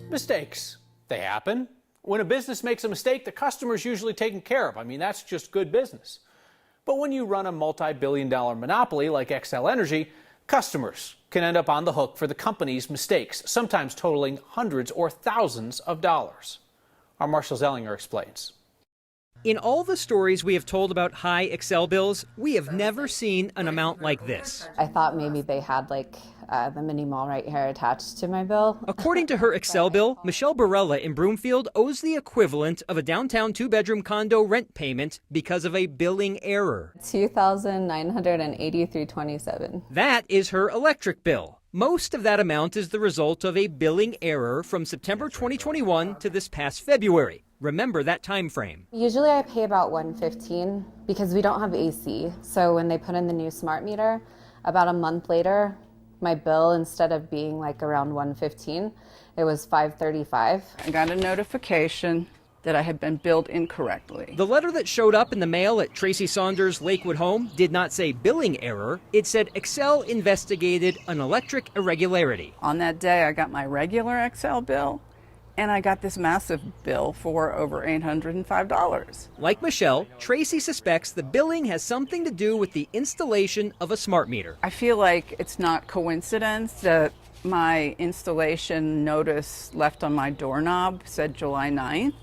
Mistakes. They happen. When a business makes a mistake, the customer's usually taken care of. I mean, that's just good business. But when you run a multi-billion-dollar monopoly like Xcel Energy, customers can end up on the hook for the company's mistakes, sometimes totaling hundreds or thousands of dollars. Our Marshall Zellinger explains. In all the stories we have told about high Xcel bills, we have never seen an amount like this. I thought maybe they had the mini mall right here attached to my bill. According to her Xcel bill, Michelle Barella in Broomfield owes the equivalent of a downtown two-bedroom condo rent payment because of a billing error. $2,983.27. That is her electric bill. Most of that amount is the result of a billing error from September 2021 to this past February. Remember that time frame. Usually I pay about $115 because we don't have AC. So when they put in the new smart meter, about a month later, my bill, instead of being around $115, it was $535. I got a notification that I had been billed incorrectly. The letter that showed up in the mail at Tracy Saunders' Lakewood home did not say billing error. It said Xcel investigated an electric irregularity. On that day, I got my regular Xcel bill, and I got this massive bill for over $805. Like Michelle, Tracy suspects the billing has something to do with the installation of a smart meter. I feel like it's not coincidence that my installation notice left on my doorknob said July 9th,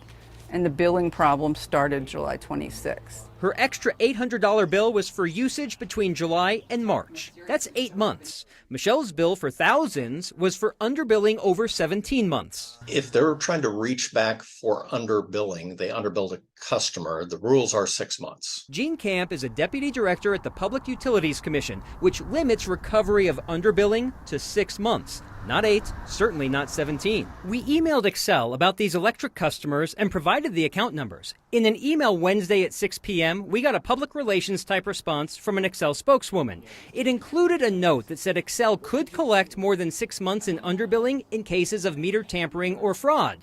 and the billing problem started July 26th. Her extra $800 bill was for usage between July and March. That's 8 months. Michelle's bill for thousands was for underbilling over 17 months. If they're trying to reach back for underbilling, they underbilled a customer, the rules are 6 months. Gene Camp is a deputy director at the Public Utilities Commission, which limits recovery of underbilling to 6 months. Not 8, certainly not 17. We emailed Xcel about these electric customers and provided the account numbers. In an email Wednesday at 6 p.m., we got a public relations type response from an Xcel spokeswoman. It included a note that said Xcel could collect more than 6 months in underbilling in cases of meter tampering or fraud.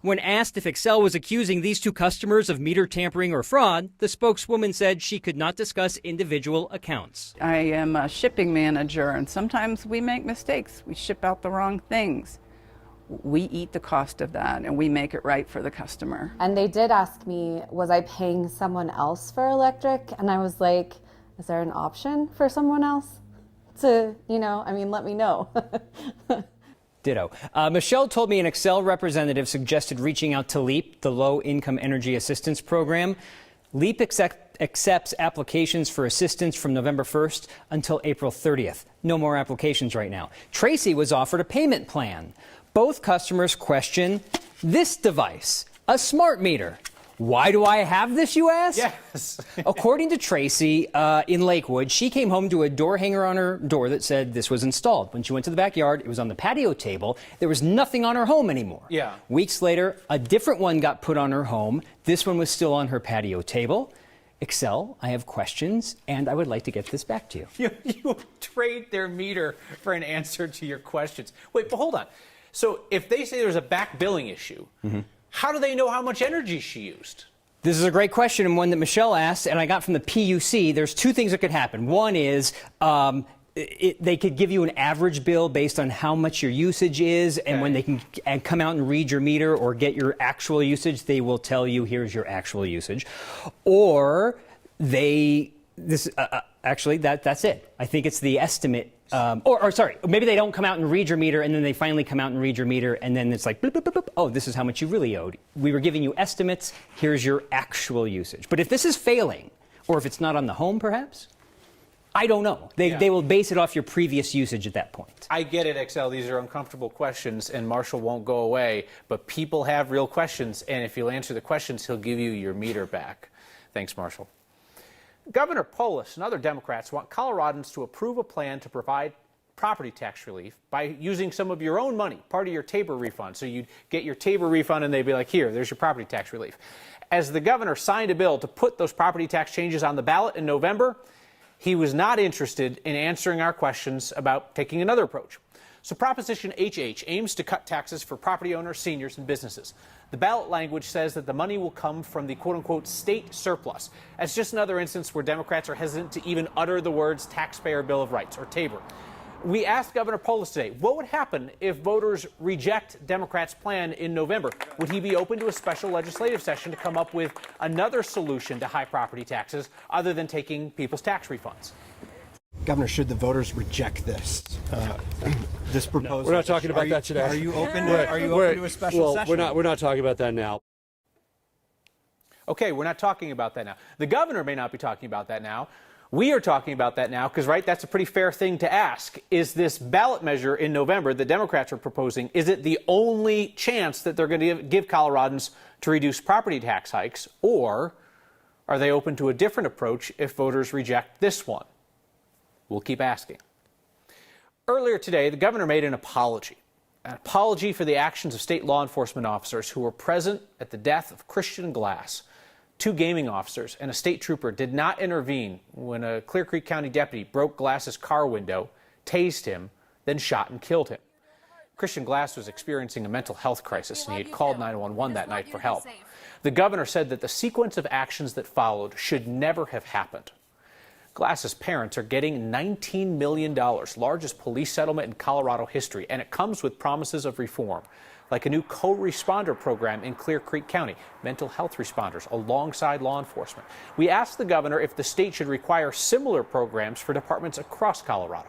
When asked if Xcel was accusing these two customers of meter tampering or fraud, the spokeswoman said she could not discuss individual accounts. I am a shipping manager, and sometimes we make mistakes. We ship out the wrong things. We eat the cost of that, and we make it right for the customer. And they did ask me, was I paying someone else for electric? And I was like, is there an option for someone else to, let me know. Ditto. Michelle told me an Xcel representative suggested reaching out to LEAP, the Low Income Energy Assistance Program. LEAP accepts applications for assistance from November 1st until April 30th. No more applications right now. Tracy was offered a payment plan. Both customers question this device, a smart meter. Why do I have this, you ask? Yes. According to Tracy in Lakewood, she came home to a door hanger on her door that said this was installed. When she went to the backyard, it was on the patio table. There was nothing on her home anymore. Yeah. Weeks later, a different one got put on her home. This one was still on her patio table. Xcel, I have questions, and I would like to get this back to you. You trade their meter for an answer to your questions. Wait, but hold on. So if they say there's a back billing issue, how do they know how much energy she used? This is a great question, and one that Michelle asked, and I got from the PUC. There's two things that could happen. One is they could give you an average bill based on how much your usage is, and when they can come out and read your meter or get your actual usage, they will tell you, here's your actual usage. Or actually, that's it. I think it's the estimate. Sorry, maybe they don't come out and read your meter, and then they finally come out and read your meter, and then it's like, bloop, bloop, bloop, bloop. Oh, this is how much you really owed. We were giving you estimates. Here's your actual usage. But if this is failing, or if it's not on the home, perhaps, I don't know. They will base it off your previous usage at that point. I get it, Xcel. These are uncomfortable questions, and Marshall won't go away. But people have real questions, and if you'll answer the questions, he'll give you your meter back. Thanks, Marshall. Governor Polis and other Democrats want Coloradans to approve a plan to provide property tax relief by using some of your own money, part of your Tabor refund. So you'd get your Tabor refund and they'd be like, here, there's your property tax relief. As the governor signed a bill to put those property tax changes on the ballot in November, he was not interested in answering our questions about taking another approach. So Proposition HH aims to cut taxes for property owners, seniors, and businesses. The ballot language says that the money will come from the quote-unquote state surplus. That's just another instance where Democrats are hesitant to even utter the words Taxpayer Bill of Rights, or Tabor. We asked Governor Polis today, what would happen if voters reject Democrats' plan in November? Would he be open to a special legislative session to come up with another solution to high property taxes other than taking people's tax refunds? Governor, should the voters reject this proposal? No, we're not talking about that today. Are you open to a special session? We're not talking about that now. Okay, we're not talking about that now. The governor may not be talking about that now. We are talking about that now because, right, that's a pretty fair thing to ask. Is this ballot measure in November the Democrats are proposing, is it the only chance that they're going to give Coloradans to reduce property tax hikes, or are they open to a different approach if voters reject this one? We'll keep asking. Earlier today, the governor made an apology for the actions of state law enforcement officers who were present at the death of Christian Glass. 2 gaming officers and a state trooper did not intervene when a Clear Creek County deputy broke Glass's car window, tased him, then shot and killed him. Christian Glass was experiencing a mental health crisis, and he had called 911 that night for help. The governor said that the sequence of actions that followed should never have happened. Glass's parents are getting $19 million, largest police settlement in Colorado history, and it comes with promises of reform, like a new co-responder program in Clear Creek County, mental health responders alongside law enforcement. We asked the governor if the state should require similar programs for departments across Colorado.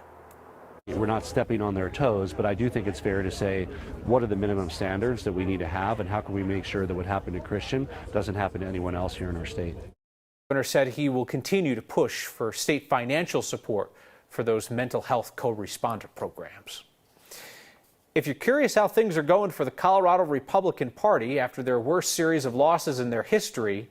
We're not stepping on their toes, but I do think it's fair to say, what are the minimum standards that we need to have, and how can we make sure that what happened to Christian doesn't happen to anyone else here in our state? The governor said he will continue to push for state financial support for those mental health co-responder programs. If you're curious how things are going for the Colorado Republican Party after their worst series of losses in their history,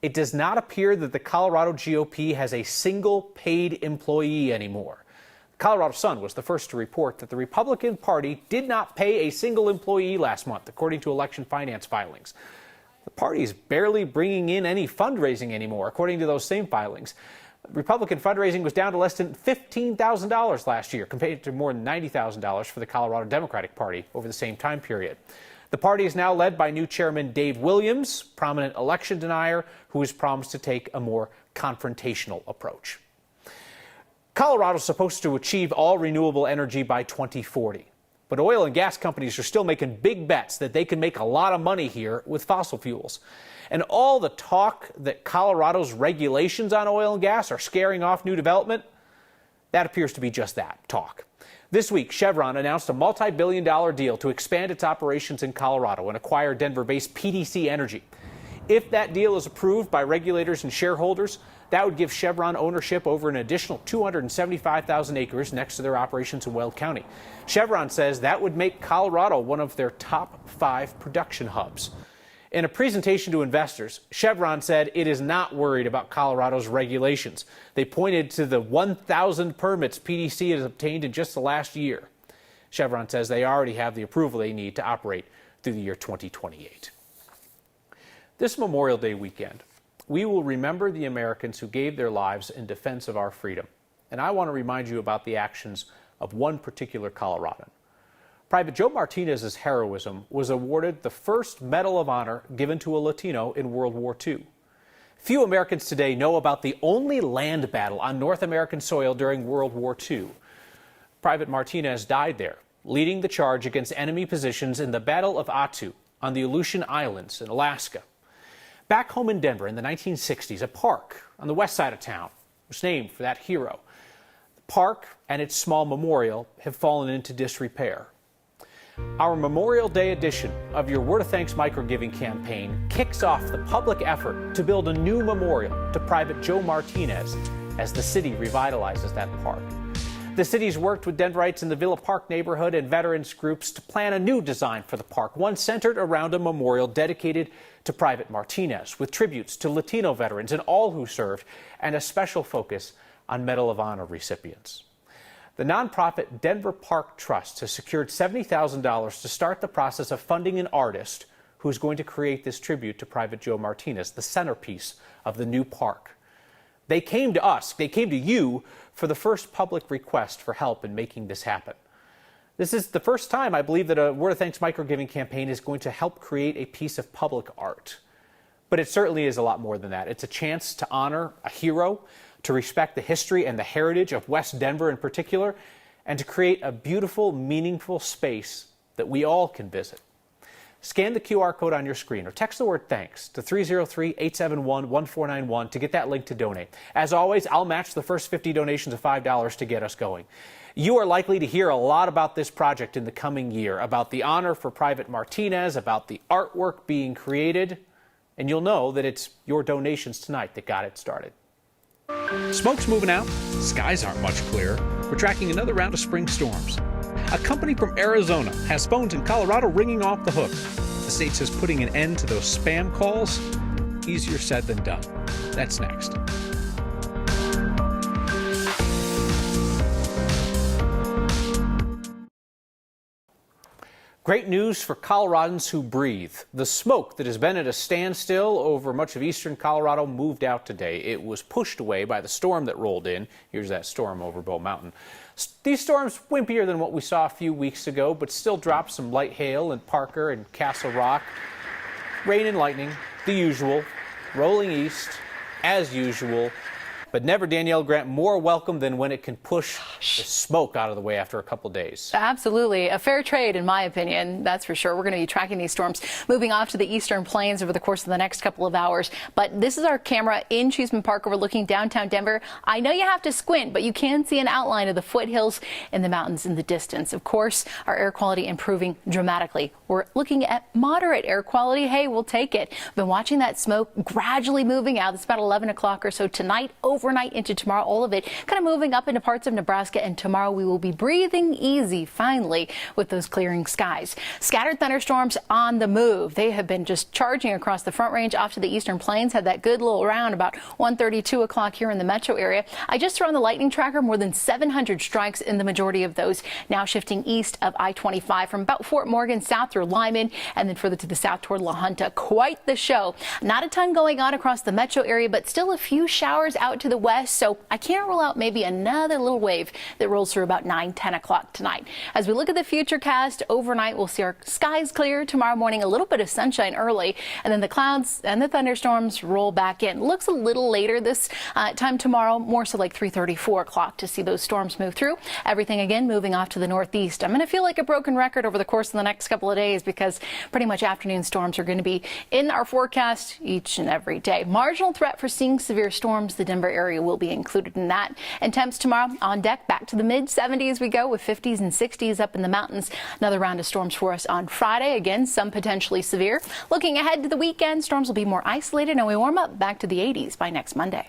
it does not appear that the Colorado GOP has a single paid employee anymore. The Colorado Sun was the first to report that the Republican Party did not pay a single employee last month, according to election finance filings. The party is barely bringing in any fundraising anymore, according to those same filings. Republican fundraising was down to less than $15,000 last year, compared to more than $90,000 for the Colorado Democratic Party over the same time period. The party is now led by new chairman Dave Williams, prominent election denier, who has promised to take a more confrontational approach. Colorado is supposed to achieve all renewable energy by 2040. But oil and gas companies are still making big bets that they can make a lot of money here with fossil fuels. And all the talk that Colorado's regulations on oil and gas are scaring off new development, that appears to be just that, talk. This week, Chevron announced a multi-billion-dollar deal to expand its operations in Colorado and acquire Denver-based PDC Energy. If that deal is approved by regulators and shareholders, that would give Chevron ownership over an additional 275,000 acres next to their operations in Weld County. Chevron says that would make Colorado one of their top 5 production hubs. In a presentation to investors, Chevron said it is not worried about Colorado's regulations. They pointed to the 1,000 permits PDC has obtained in just the last year. Chevron says they already have the approval they need to operate through the year 2028. This Memorial Day weekend, we will remember the Americans who gave their lives in defense of our freedom. And I want to remind you about the actions of one particular Coloradan. Private Joe Martinez's heroism was awarded the first Medal of Honor given to a Latino in World War II. Few Americans today know about the only land battle on North American soil during World War II. Private Martinez died there, leading the charge against enemy positions in the Battle of Attu on the Aleutian Islands in Alaska. Back home in Denver in the 1960s, a park on the west side of town was named for that hero. The park and its small memorial have fallen into disrepair. Our Memorial Day edition of your Word of Thanks microgiving campaign kicks off the public effort to build a new memorial to Private Joe Martinez as the city revitalizes that park. The city's worked with Denverites in the Villa Park neighborhood and veterans groups to plan a new design for the park, one centered around a memorial dedicated to Private Martinez, with tributes to Latino veterans and all who served, and a special focus on Medal of Honor recipients. The nonprofit Denver Park Trust has secured $70,000 to start the process of funding an artist who is going to create this tribute to Private Joe Martinez, the centerpiece of the new park. They came to us, they came to you for the first public request for help in making this happen. This is the first time, I believe, that a Word of Thanks microgiving campaign is going to help create a piece of public art. But it certainly is a lot more than that. It's a chance to honor a hero, to respect the history and the heritage of West Denver in particular, and to create a beautiful, meaningful space that we all can visit. Scan the QR code on your screen or text the word thanks to 303-871-1491 to get that link to donate. As always, I'll match the first 50 donations of $5 to get us going. You are likely to hear a lot about this project in the coming year, about the honor for Private Martinez, about the artwork being created, and you'll know that it's your donations tonight that got it started. Smoke's moving out. Skies aren't much clearer. We're tracking another round of spring storms. A company from Arizona has phones in Colorado ringing off the hook. The state says putting an end to those spam calls, easier said than done. That's next. Great news for Coloradans who breathe. The smoke that has been at a standstill over much of eastern Colorado moved out today. It was pushed away by the storm that rolled in. Here's that storm over Bow Mountain. These storms wimpier than what we saw a few weeks ago, but still dropped some light hail in Parker and Castle Rock. Rain and lightning, the usual. Rolling east, as usual. But never, Danielle Grant, more welcome than when it can push the smoke out of the way after a couple days. Absolutely. A fair trade, in my opinion, that's for sure. We're going to be tracking these storms moving off to the eastern plains over the course of the next couple of hours. But this is our camera in Cheeseman Park overlooking downtown Denver. I know you have to squint, but you can see an outline of the foothills and the mountains in the distance. Of course, our air quality improving dramatically. We're looking at moderate air quality. Hey, we'll take it. Been watching that smoke gradually moving out. It's about 11 o'clock or so tonight, overnight into tomorrow, all of it kind of moving up into parts of Nebraska, and tomorrow we will be breathing easy finally with those clearing skies. Scattered thunderstorms on the move. They have been just charging across the Front Range off to the eastern plains. Had that good little round about 1:32 o'clock here in the metro area. I just threw on the lightning tracker, more than 700 strikes in the majority of those now shifting east of I-25 from about Fort Morgan south through Lyman and then further to the south toward La Junta. Quite the show. Not a ton going on across the metro area, but still a few showers out to the west. So I can't rule out maybe another little wave that rolls through about 9-10 o'clock tonight. As we look at the future cast overnight, we'll see our skies clear tomorrow morning, a little bit of sunshine early, and then the clouds and the thunderstorms roll back in. Looks a little later this time tomorrow, more so like 3:30, 4 o'clock to see those storms move through. Everything again moving off to the northeast. I'm going to feel like a broken record over the course of the next couple of days because pretty much afternoon storms are going to be in our forecast each and every day. Marginal threat for seeing severe storms. The Denver area will be included in that. And temps tomorrow on deck back to the mid 70s we go with 50s and 60s up in the mountains. Another round of storms for us on Friday. Again, some potentially severe. Looking ahead to the weekend, storms will be more isolated and we warm up back to the 80s by next Monday.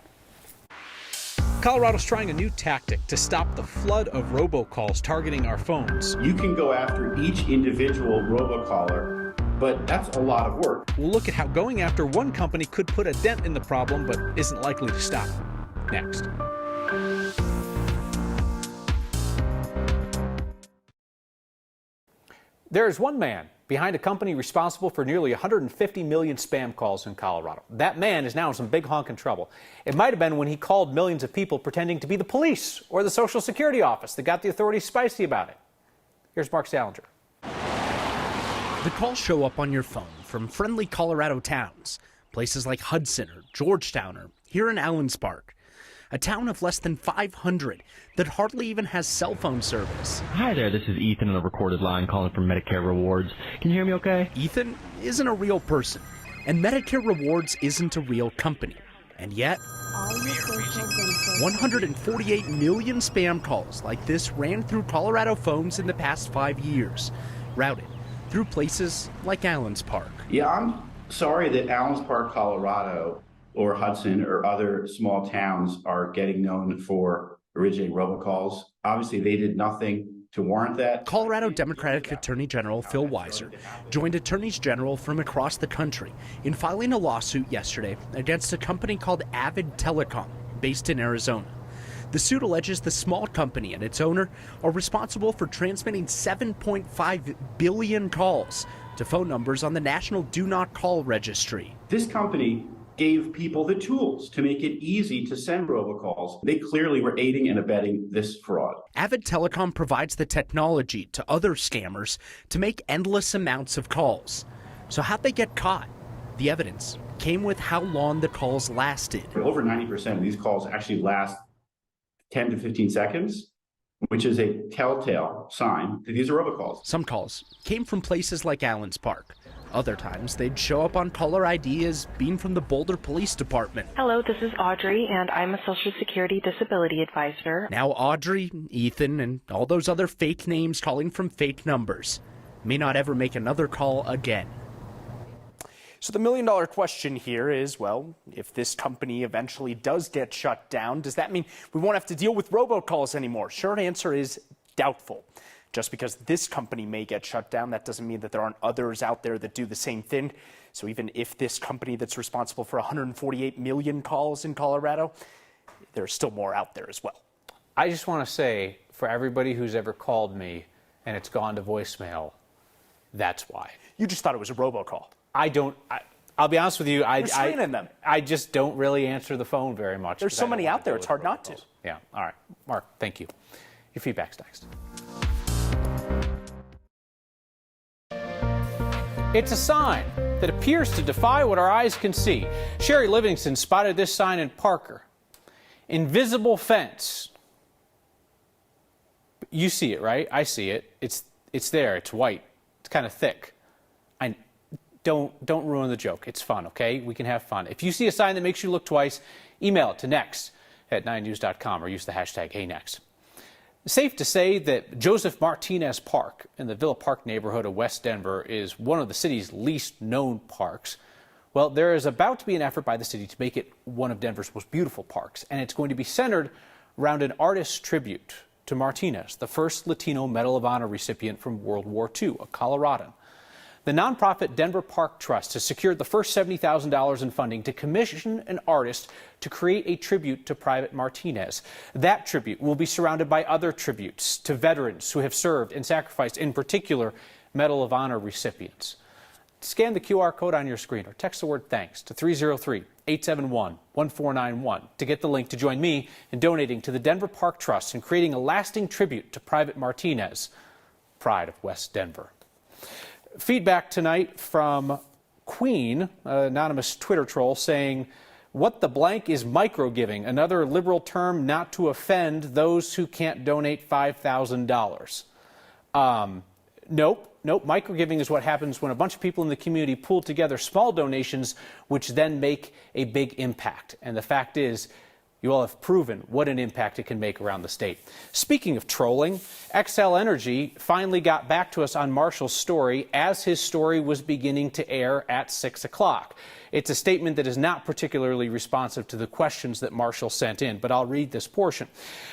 Colorado's trying a new tactic to stop the flood of robocalls targeting our phones. You can go after each individual robocaller, but that's a lot of work. We'll look at how going after one company could put a dent in the problem, but isn't likely to stop it. Next. There is one man behind a company responsible for nearly 150 million spam calls in Colorado. That man is now in some big honking trouble. It might have been when he called millions of people pretending to be the police or the Social Security office that got the authorities spicy about it. Here's Mark Salinger. The calls show up on your phone from friendly Colorado towns, places like Hudson or Georgetown or here in Allens Park. A town of less than 500 that hardly even has cell phone service. Hi there, this is Ethan on a recorded line calling from Medicare Rewards. Can you hear me okay? Ethan isn't a real person, and Medicare Rewards isn't a real company. And yet, 148 million spam calls like this ran through Colorado phones in the past 5 years, routed through places like Allens Park. Yeah, I'm sorry that Allens Park, Colorado, or Hudson or other small towns are getting known for originating robocalls. Obviously, they did nothing to warrant that. Colorado Democratic Attorney General Phil Weiser joined attorneys general from across the country in filing a lawsuit yesterday against a company called Avid Telecom, based in Arizona. The suit alleges the small company and its owner are responsible for transmitting 7.5 billion calls to phone numbers on the National Do Not Call Registry. This company gave people the tools to make it easy to send robocalls. They clearly were aiding and abetting this fraud. Avid Telecom provides the technology to other scammers to make endless amounts of calls. So how'd they get caught? The evidence came with how long the calls lasted. Over 90% of these calls actually last 10 to 15 seconds. which is a telltale sign that these are robocalls. Some calls came from places like Allen's Park. Other times, they'd show up on caller ID as being from the Boulder Police Department. Hello, this is Audrey, and I'm a Social Security Disability Advisor. Now Audrey, Ethan, and all those other fake names calling from fake numbers may not ever make another call again. So the million-dollar question here is, well, if this company eventually does get shut down, does that mean we won't have to deal with robocalls anymore? Short answer is doubtful. Just because this company may get shut down, that doesn't mean that there aren't others out there that do the same thing. So even if this company that's responsible for 148 million calls in Colorado, there's still more out there as well. I just want to say, for everybody who's ever called me and it's gone to voicemail, that's why. You just thought it was a robocall. I'll be honest with you, You're screening them. I just don't really answer the phone very much. There's so many out there, it's hard not to. Yeah, all right. Mark, thank you. Your feedback's next. It's a sign that appears to defy what our eyes can see. Sherry Livingston spotted this sign in Parker. Invisible fence. You see it, right? I see it. It's there. It's white. It's kind of thick. Don't ruin the joke. It's fun, okay? We can have fun. If you see a sign that makes you look twice, email it to next@9news.com or use the hashtag HeyNext. Safe to say that Joseph Martinez Park in the Villa Park neighborhood of West Denver is one of the city's least known parks. Well, there is about to be an effort by the city to make it one of Denver's most beautiful parks, and it's going to be centered around an artist's tribute to Martinez, the first Latino Medal of Honor recipient from World War II, a Coloradan. The nonprofit Denver Park Trust has secured the first $70,000 in funding to commission an artist to create a tribute to Private Martinez. That tribute will be surrounded by other tributes to veterans who have served and sacrificed, in particular, Medal of Honor recipients. Scan the QR code on your screen or text the word THANKS to 303-871-1491 to get the link to join me in donating to the Denver Park Trust and creating a lasting tribute to Private Martinez, pride of West Denver. Feedback tonight from Queen, an anonymous Twitter troll, saying, "What the blank is microgiving? Another liberal term not to offend those who can't donate $5,000. Nope. Microgiving is what happens when a bunch of people in the community pool together small donations, which then make a big impact. And the fact is, you all have proven what an impact it can make around the state. Speaking of trolling, Xcel Energy finally got back to us on Marshall's story as his story was beginning to air at 6 o'clock. It's a statement that is not particularly responsive to the questions that Marshall sent in, but I'll read this portion.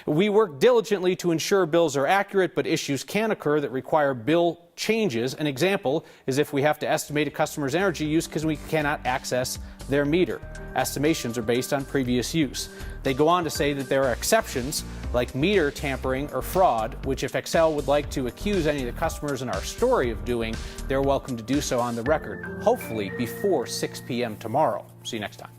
"We work diligently to ensure bills are accurate, but issues can occur that require bill changes. An example is if we have to estimate a customer's energy use because we cannot access their meter. Estimations are based on previous use." They go on to say that there are exceptions like meter tampering or fraud, which if Xcel would like to accuse any of the customers in our story of doing, they're welcome to do so on the record, hopefully before 6 p.m. tomorrow. See you next time.